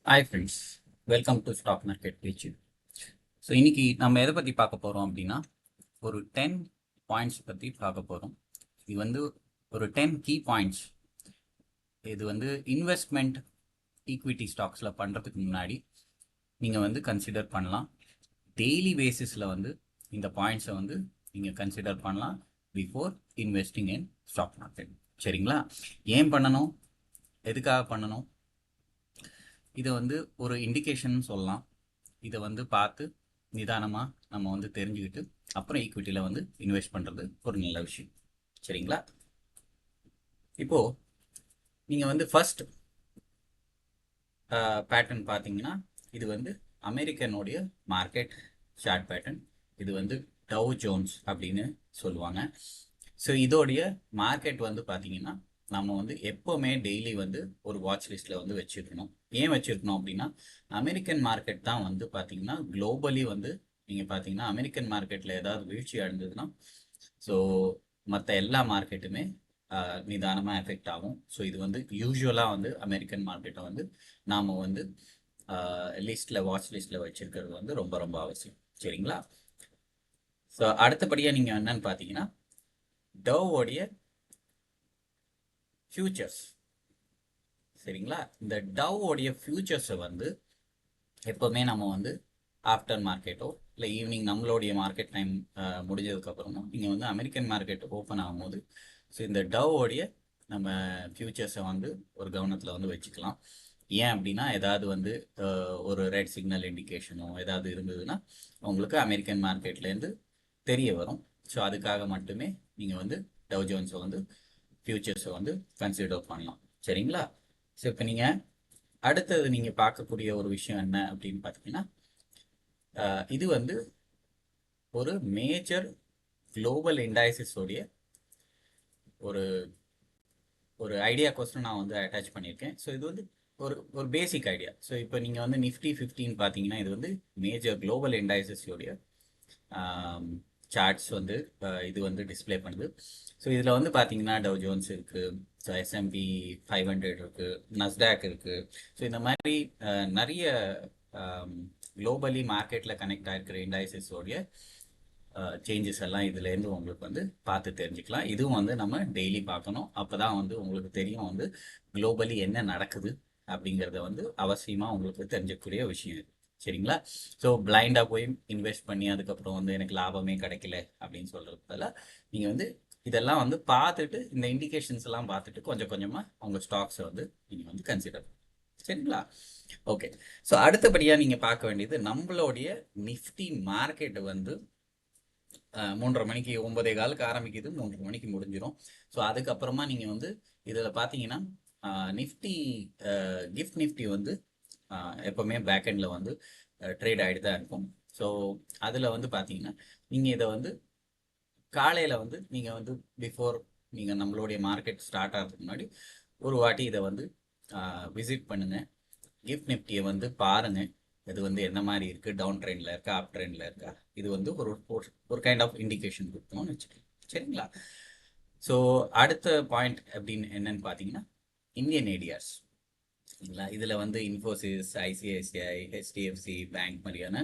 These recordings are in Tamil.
Hi friends, welcome to stock market page. So இன்னைக்கு நம்ம எதை பற்றி பார்க்க போகிறோம் அப்படின்னா, ஒரு 10 பாயிண்ட்ஸ் பற்றி பார்க்க போகிறோம். இது வந்து ஒரு 10 கீ பாயிண்ட்ஸ். இது வந்து இன்வெஸ்ட்மெண்ட் ஈக்விட்டி ஸ்டாக்ஸில் பண்ணுறதுக்கு முன்னாடி நீங்கள் வந்து கன்சிடர் பண்ணலாம். டெய்லி பேசிஸில் வந்து இந்த பாயிண்ட்ஸை வந்து நீங்கள் கன்சிடர் பண்ணலாம் before investing in stock market. சரிங்களா? ஏன் பண்ணணும், எதுக்காக பண்ணணும், இதை வந்து ஒரு இண்டிகேஷன் சொல்லலாம். இதை வந்து பார்த்து நிதானமாக நம்ம வந்து தெரிஞ்சுக்கிட்டு அப்புறம் ஈக்விட்டியில் வந்து இன்வெஸ்ட் பண்ணுறது ஒரு நல்ல விஷயம். சரிங்களா? இப்போது நீங்கள் வந்து ஃபர்ஸ்ட் பேட்டர்ன் பார்த்தீங்கன்னா, இது வந்து அமெரிக்கனுடைய மார்க்கெட் சார்ட் பேட்டர்ன். இது வந்து டவ் ஜோன்ஸ் அப்படின்னு சொல்லுவாங்க. ஸோ இதோடைய மார்க்கெட் வந்து பார்த்தீங்கன்னா, நம்ம வந்து எப்போவுமே டெய்லி வந்து ஒரு வாட்ச் லிஸ்ட்டில் வந்து வச்சுருக்கணும். ஏன் வச்சுருக்கணும் அப்படின்னா, அமெரிக்கன் மார்க்கெட் தான் வந்து பார்த்தீங்கன்னா குளோபலி வந்து நீங்கள் பார்த்தீங்கன்னா அமெரிக்கன் மார்க்கெட்டில் ஏதாவது வீழ்ச்சி அடைந்ததுன்னா ஸோ மற்ற எல்லா மார்க்கெட்டுமே நிதானமாக எஃபெக்ட் ஆகும். ஸோ இது வந்து யூஸ்வலாக வந்து அமெரிக்கன் மார்க்கெட்டை வந்து நாம் வந்து லிஸ்ட்டில் வாட்ச் லிஸ்ட்டில் வச்சுருக்கிறது வந்து ரொம்ப ரொம்ப அவசியம். சரிங்களா? ஸோ அடுத்தபடியாக நீங்கள் என்னன்னு பார்த்தீங்கன்னா, டவ்வோடைய ஃபியூச்சர்ஸ். சரிங்களா? இந்த டவ்வோடைய ஃபியூச்சர்ஸை வந்து எப்போவுமே நம்ம வந்து ஆஃப்டர் மார்க்கெட்டோ இல்லை ஈவினிங் நம்மளுடைய மார்க்கெட் டைம் முடிஞ்சதுக்கப்புறமோ நீங்கள் வந்து அமெரிக்கன் மார்க்கெட் ஓப்பன் ஆகும்போது ஸோ இந்த டவ்வோடைய நம்ம ஃபியூச்சர்ஸை வந்து ஒரு கவனத்தில் வந்து வச்சுக்கலாம். ஏன் அப்படின்னா, ஏதாவது வந்து ஒரு ரெட் சிக்னல் இண்டிகேஷனோ ஏதாவது இருந்ததுன்னா உங்களுக்கு அமெரிக்கன் மார்க்கெட்லேருந்து தெரிய வரும். ஸோ அதுக்காக மட்டுமே நீங்கள் வந்து டவ் ஜோன்ஸை வந்து ஃபியூச்சர்ஸை வந்து கன்சிடர் பண்ணலாம். சரிங்களா? ஸோ இப்போ நீங்கள் அடுத்தது நீங்கள் பார்க்கக்கூடிய ஒரு விஷயம் என்ன அப்படின்னு பார்த்தீங்கன்னா, இது வந்து ஒரு மேஜர் குளோபல் இண்டைசஸோடைய ஒரு ஒரு ஐடியா கொஸ்டின் நான் வந்து அட்டாச் பண்ணியிருக்கேன். ஸோ இது வந்து ஒரு பேசிக் ஐடியா. ஸோ இப்போ நீங்கள் வந்து நிஃப்டி 15 பார்த்தீங்கன்னா, இது வந்து மேஜர் குளோபல் இண்டைசஸோடைய சார்ட்ஸ் வந்து இது வந்து டிஸ்பிளே பண்ணுது. ஸோ இதில் வந்து பார்த்தீங்கன்னா டவ் ஜோன்ஸ் இருக்குது, ஸோ S&P 500 இருக்குது, நஸ்டாக் இருக்குது. ஸோ இந்த மாதிரி நிறைய குளோபலி மார்க்கெட்டில் கனெக்ட் ஆகிருக்கிற இண்டைசஸோடைய சேஞ்சஸ் எல்லாம் இதுலேருந்து உங்களுக்கு வந்து பார்த்து தெரிஞ்சுக்கலாம். இதுவும் வந்து நம்ம டெய்லி பார்க்கணும். அப்போ தான் வந்து உங்களுக்கு தெரியும் வந்து குளோபலி என்ன நடக்குது அப்படிங்கிறத வந்து அவசியமாக உங்களுக்கு தெரிஞ்சக்கூடிய விஷயம் இது. சரிங்களா? ஸோ பிளைண்டாக போய் இன்வெஸ்ட் பண்ணி அதுக்கப்புறம் வந்து எனக்கு லாபமே கிடைக்கல அப்படின்னு சொல்கிறதுல நீங்கள் வந்து இதெல்லாம் வந்து பார்த்துட்டு இந்த இண்டிகேஷன்ஸ் எல்லாம் பார்த்துட்டு கொஞ்சம் கொஞ்சமாக உங்கள் ஸ்டாக்ஸை வந்து நீங்கள் வந்து கன்சிடர். சரிங்களா? ஓகே. ஸோ அடுத்தபடியாக நீங்கள் பார்க்க வேண்டியது நம்மளுடைய நிஃப்டி மார்க்கெட்டு வந்து 3:30 மணிக்கு 9:15 ஆரம்பிக்குது, 3:30 மணிக்கு முடிஞ்சிடும். ஸோ அதுக்கப்புறமா நீங்கள் வந்து இதில் பார்த்தீங்கன்னா நிஃப்டி கிஃப்ட் நிஃப்டி வந்து எப்போவுமே பேக்கெண்டில் வந்து ட்ரேட் ஆகிட்டு தான் இருக்கும். ஸோ அதில் வந்து பார்த்தீங்கன்னா நீங்கள் இதை வந்து காலையில் வந்து நீங்கள் வந்து பிஃபோர் நீங்கள் நம்மளுடைய மார்க்கெட் ஸ்டார்ட் ஆகிறதுக்கு முன்னாடி ஒரு வாட்டி இதை வந்து விசிட் பண்ணுங்கள். கிஃப்ட் நிஃப்டியை வந்து பாருங்கள், இது வந்து என்ன மாதிரி இருக்குது, டவுன் ட்ரெண்டில் இருக்கா, அப் ட்ரெண்டில் இருக்கா. இது வந்து ஒரு கைண்ட் ஆஃப் இண்டிகேஷன் கொடுக்கணும்னு வச்சுக்கலாம். சரிங்களா? ஸோ அடுத்த பாயிண்ட் அப்படின்னு என்னன்னு பார்த்தீங்கன்னா, இந்தியன் ஏடிஆர்ஸ். சரிங்களா? இதில் வந்து இன்ஃபோசிஸ், ஐசிஐசிஐ, HDFC பேங்க் மாதிரியான,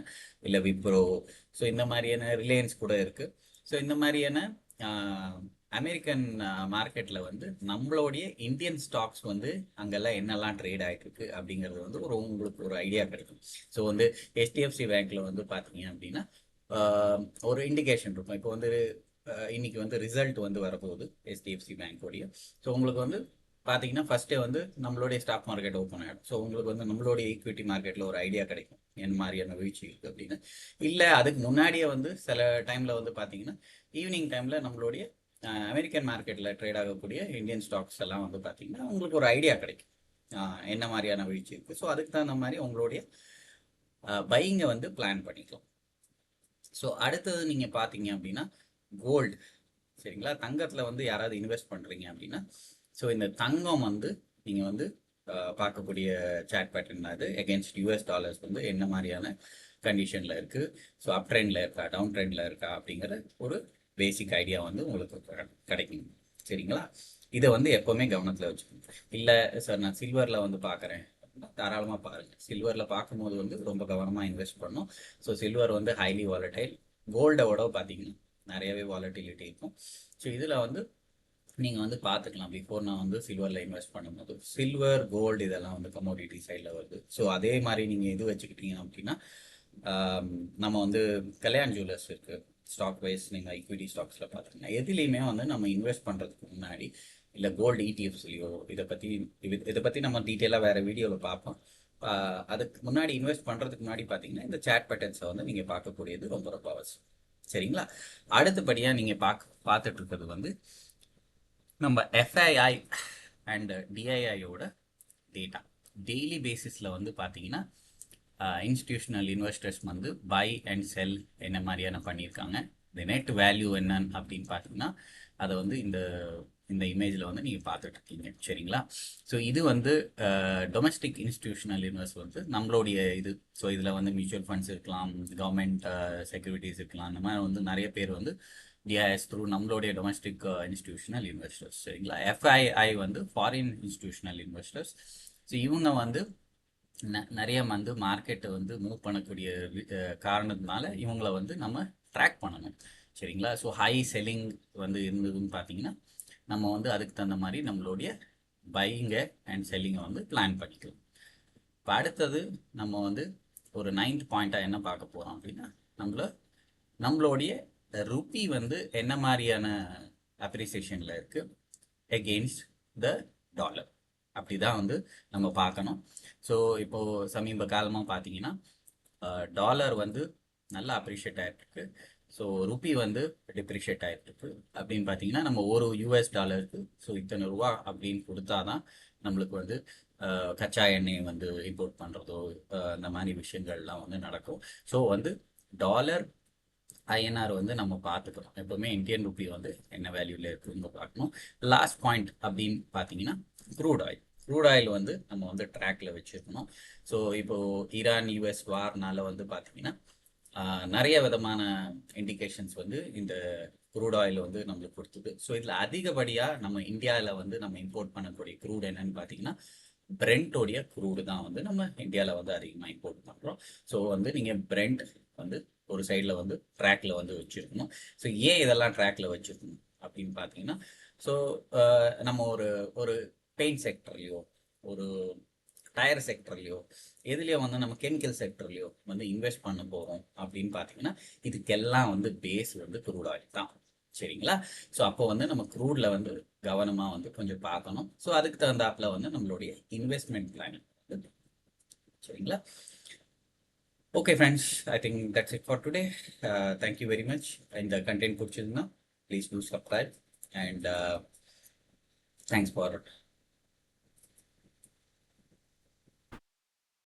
இல்லை விப்ரோ, ஸோ இந்த மாதிரியான ரிலையன்ஸ் கூட இருக்குது. ஸோ இந்த மாதிரியான அமெரிக்கன் மார்க்கெட்டில் வந்து நம்மளுடைய இந்தியன் ஸ்டாக்ஸ் வந்து அங்கெல்லாம் என்னெல்லாம் ட்ரேட் ஆகிட்டு இருக்கு அப்படிங்கிறது வந்து உங்களுக்கு ஒரு ஐடியா கிடைக்கும். ஸோ வந்து HDFC பேங்க்கில் வந்து பார்த்தீங்க அப்படின்னா ஒரு இண்டிகேஷன் இருக்கும். இப்போ வந்து இன்னைக்கு வந்து ரிசல்ட் வந்து வரப்போகுது HDFC பேங்க்கோடைய. ஸோ உங்களுக்கு வந்து பார்த்தீங்கன்னா ஃபஸ்ட்டே வந்து நம்மளுடைய ஸ்டாக் மார்க்கெட் ஓப்பன் ஆகிடும். ஸோ உங்களுக்கு வந்து நம்மளுடைய ஈக்விட்டி மார்க்கெட்டில் ஒரு ஐடியா கிடைக்கும் என்ன மாதிரியான வீழ்ச்சி இருக்குது அப்படின்னு. இல்லை அதுக்கு முன்னாடியே வந்து சில டைமில் வந்து பார்த்தீங்கன்னா ஈவினிங் டைமில் நம்மளுடைய அமெரிக்கன் மார்க்கெட்டில் ட்ரேட் ஆகக்கூடிய இந்தியன் ஸ்டாக்ஸ் எல்லாம் வந்து பார்த்தீங்கன்னா உங்களுக்கு ஒரு ஐடியா கிடைக்கும் என்ன மாதிரியான வீழ்ச்சி இருக்குது. ஸோ அதுக்கு தகுந்த மாதிரி உங்களுடைய பையிங்கை வந்து பிளான் பண்ணிக்கலாம். ஸோ அடுத்தது நீங்கள் பார்த்தீங்க அப்படின்னா கோல்டு. சரிங்களா? தங்கத்தில் வந்து யாராவது இன்வெஸ்ட் பண்ணுறீங்க அப்படின்னா, ஸோ இந்த தங்கம் வந்து நீங்கள் வந்து பார்க்கக்கூடிய சார்ட் பேட்டர்ன் அது எகென்ஸ்ட் US டாலர்ஸ் வந்து என்ன மாதிரியான கண்டிஷனில் இருக்குது, ஸோ அப் ட்ரெண்டில் இருக்கா, டவுன் ட்ரெண்டில் இருக்கா அப்படிங்கிற ஒரு பேசிக் ஐடியா வந்து உங்களுக்கு கிடைக்கும். சரிங்களா? இதை வந்து எப்போவுமே கவனத்தில் வச்சுக்கணும். இல்லை சார் நான் சில்வரில் வந்து பார்க்குறேன், அப்படின்னா தாராளமாக பாருங்கள். சில்வரில் பார்க்கும்போது வந்து ரொம்ப கவனமாக இன்வெஸ்ட் பண்ணணும். ஸோ சில்வர் வந்து ஹைலி வாலடைல். கோல்டோட பார்த்தீங்கன்னா நிறையவே வாலட்டிலிட்டி இருக்கும். ஸோ இதில் வந்து நீங்கள் வந்து பார்த்துக்கலாம். பிஃபோர் நான் வந்து சில்வரில் இன்வெஸ்ட் பண்ணும்போது சில்வர் கோல்டு இதெல்லாம் வந்து கமோடிட்டி சைடில் வருது. ஸோ அதே மாதிரி நீங்கள் இது வச்சுக்கிட்டீங்க அப்படின்னா நம்ம வந்து கல்யாண் ஜுவல்லர்ஸ் இருக்குது. ஸ்டாக் வைஸ் நீங்கள் ஈக்விட்டி ஸ்டாக்ஸில் பார்த்துக்கங்க. எதுலேயுமே வந்து நம்ம இன்வெஸ்ட் பண்ணுறதுக்கு முன்னாடி இல்லை கோல்டு இடிஎஃப்ஸ்லையோ இதை பற்றி நம்ம டீட்டெயிலாக வேறு வீடியோவில் பார்ப்போம். அதுக்கு முன்னாடி இன்வெஸ்ட் பண்ணுறதுக்கு முன்னாடி பார்த்தீங்கன்னா இந்த சேட் பேட்டர்ன்ஸை வந்து நீங்கள் பார்க்கக்கூடியது ரொம்ப ரொம்ப அவசியம். சரிங்களா? அடுத்தபடியாக நீங்கள் பார்த்துட்டு இருக்கிறது வந்து நம்ம எஃப்ஐஐ அண்ட் டிஐஐயோட டேட்டா. டெய்லி பேசிஸில் வந்து பார்த்தீங்கன்னா இன்ஸ்டிடியூஷனல் இன்வெஸ்டர்ஸ் வந்து பை அண்ட் செல் என்ன மாதிரியான பண்ணியிருக்காங்க, இந்த நெட் வேல்யூ என்னன்னு அப்படின்னு பார்த்தீங்கன்னா அதை வந்து இந்த இந்த இமேஜில் வந்து நீங்கள் பார்த்துட்ருக்கீங்க. சரிங்களா? ஸோ இது வந்து டொமஸ்டிக் இன்ஸ்டிடியூஷனல் இன்வெஸ்ட் வந்து நம்மளுடைய இது. ஸோ இதில் வந்து மியூச்சுவல் ஃபண்ட்ஸ் இருக்கலாம், கவர்மெண்ட் செக்யூரிட்டிஸ் இருக்கலாம். அந்த மாதிரி வந்து நிறைய பேர் வந்து டிஐஎஸ் த்ரூ நம்மளுடைய டொமஸ்டிக் இன்ஸ்டிடியூஷனல் இன்வெஸ்டர்ஸ். சரிங்களா? எஃப்ஐஐ வந்து ஃபாரின் இன்ஸ்டிடியூஷனல் இன்வெஸ்டர்ஸ். ஸோ இவங்க வந்து நிறைய வந்து மார்க்கெட்டை வந்து மூவ் பண்ணக்கூடிய காரணத்தினால இவங்கள வந்து நம்ம ட்ராக் பண்ணணும். சரிங்களா? ஸோ ஹை செல்லிங் வந்து இருந்ததுன்னு பார்த்தீங்கன்னா நம்ம வந்து அதுக்கு தகுந்த மாதிரி நம்மளுடைய பையிங்கை அண்ட் செல்லிங்கை வந்து பிளான் பண்ணிக்கலாம். இப்போ அடுத்தது நம்ம வந்து ஒரு 9th பாயிண்ட்டாக என்ன பார்க்க போகிறோம் அப்படின்னா நம்மளுடைய ருப்பி வந்து என்ன மாதிரியான அப்ரிசியேஷனில் இருக்குது எகெயின்ஸ்ட் த டாலர். அப்படி தான் வந்து நம்ம பார்க்கணும். ஸோ இப்போது சமீப காலமாக பார்த்தீங்கன்னா டாலர் வந்து நல்லா அப்ரிஷியேட் ஆகிட்டுருக்கு. ஸோ ருப்பி வந்து டிப்ரிஷியேட் ஆகிட்டுருக்கு. அப்படின்னு பார்த்தீங்கன்னா நம்ம ஒரு யூஎஸ் டாலருக்கு ஸோ இத்தனை ரூபா அப்படின்னு கொடுத்தா தான் நம்மளுக்கு வந்து கச்சா எண்ணெய் வந்து இம்போர்ட் பண்ணுறதோ அந்த மாதிரி விஷயங்கள்லாம் வந்து நடக்கும். ஸோ வந்து டாலர் ஐஎன்ஆர் வந்து நம்ம பார்த்துக்கிறோம். எப்போவுமே இந்தியன் ருப்பி வந்து என்ன வேல்யூவில் இருக்குன்னு பார்க்கணும். லாஸ்ட் பாயிண்ட் அப்படின்னு பார்த்தீங்கன்னா க்ரூட் ஆயில் வந்து நம்ம வந்து ட்ராக்ல வச்சுருக்கணும். ஸோ இப்போது ஈரான் யூஎஸ் வார்னால வந்து பார்த்தீங்கன்னா நிறைய விதமான இண்டிகேஷன்ஸ் வந்து இந்த க்ரூட் ஆயில் வந்து நம்மளுக்கு கொடுத்துது. ஸோ இதில் அதிகப்படியாக நம்ம இந்தியாவில் வந்து நம்ம இம்போர்ட் பண்ணக்கூடிய க்ரூட் என்னன்னு பார்த்தீங்கன்னா பிரெண்டோடைய க்ரூடு தான் வந்து நம்ம இந்தியாவில் வந்து அதிகமாக இம்போர்ட் பண்ணுறோம். ஸோ வந்து நீங்கள் பிரெண்ட் வந்து ஒரு சைடில் வந்து ட்ராக்ல வந்து வச்சுருக்கணும். ஸோ ஏன் இதெல்லாம் ட்ராக்ல வச்சுருக்கணும் அப்படின்னு பார்த்தீங்கன்னா ஸோ நம்ம ஒரு பெயிண்ட் செக்டர்லையோ ஒரு டயர் செக்டர்லையோ எதுலேயோ வந்து நம்ம கெமிக்கல் செக்டர்லையோ வந்து இன்வெஸ்ட் பண்ண போகிறோம் அப்படின்னு பார்த்தீங்கன்னா இதுக்கெல்லாம் வந்து பேஸ் வந்து க்ரூட் ஆயில் தான். சரிங்களா? ஸோ அப்போ வந்து நம்ம க்ரூடில் வந்து கவனமாக வந்து கொஞ்சம் பார்க்கணும். ஸோ அதுக்கு தகுந்தாப்புல வந்து நம்மளுடைய இன்வெஸ்ட்மெண்ட் பிளான். சரிங்களா? Okay friends, I think that's it for today. Thank you very much. இந்த கண்டென்ட் பிடிச்சிருந்தா please do subscribe and thanks for